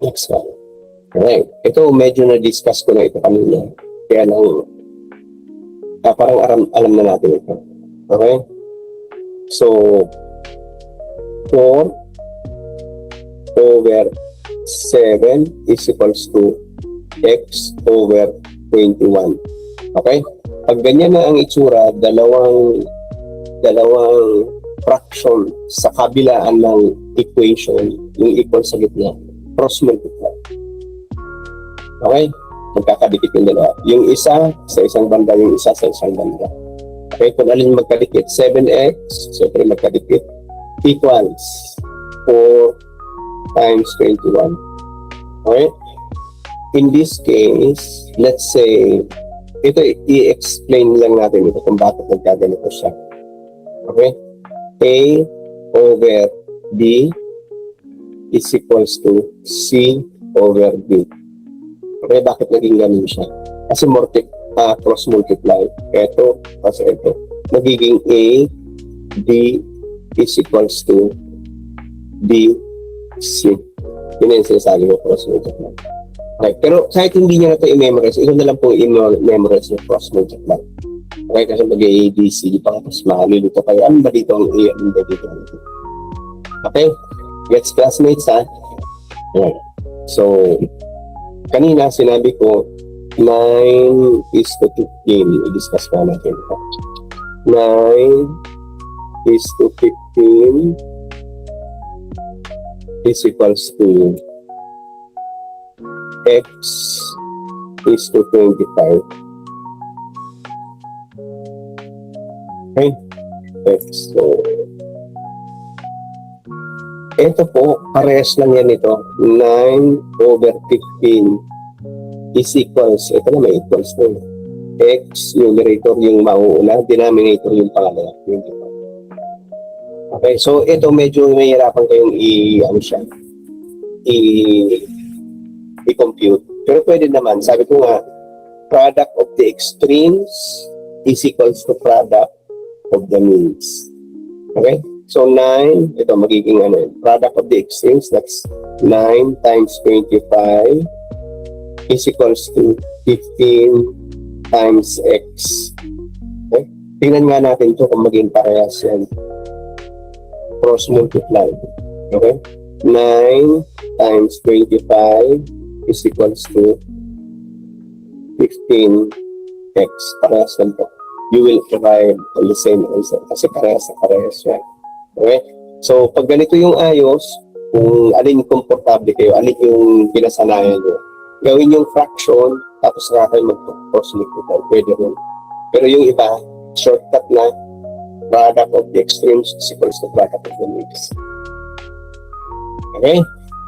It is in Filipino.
Next one. Okay. Ito, medyo na-discuss ko na ito kanina. Kaya lang, parang alam na natin ito. Okay? So, 4 over 7 is equals to x over 21. Okay? Pag ganyan na ang itsura, dalawang fraction sa kabilaan ng equation, yung equal sa gitna, cross multiply. Okay? Magkakadikit yung dalawa. Yung isa sa isang banda, yung isa sa isang banda. Okay? Kung alin magkadikit, 7x, siyempre magkadikit, equals 4 times 21. Okay? In this case, let's say, ito i-explain lang natin ito kung bakit nagkaganito siya. Okay? A over B is equals to C over B. Okay, bakit naging ganun siya? Kasi cross multiply. Ito, kasi ito. Magiging A, B is equals to B, C. Yun yung sinasabi mo, cross multiply. Okay, pero kahit hindi niya na ito i-memorize, ito na lang po i-memorize yung cross multiply. Okay, kasi mag-A, B, C, tapos makalilito kayo. Ano ba dito ang A? Ano ba dito ang A? Okay? Gets classmates, ha? Okay. So, kanina sinabi ko, 9 is to 15. I-discuss pa natin ito. 9 is to 15 is equals to x is to 25. Okay? X. So, ito po, parehas lang yan ito. 9 over 15 is equals, ito na may equals na. X, numerator yung mauuna, denominator yung pangalawa. Okay, so ito medyo mahirapan kayong i-compute. Pero pwede naman, sabi ko nga, product of the extremes is equals to product of the means. Okay? So 9, ito magiging product of the extremes, that's 9 times 25 is equals to 15 times x. Okay? Tingnan nga natin ito kung maging parehas yan. Cross multiply. Okay? 9 times 25 is equals to 15x. Parehas lang po. You will arrive on the same answer kasi parehas yan. Okay? So, pag ganito yung ayos, kung alin komportable kayo, alin yung pinasanayan nyo, gawin yung fraction, tapos na kayo mag-cross multiply. Pwede rin. Pero yung iba, shortcut na, product of the extremes is equals to product of the means. Okay?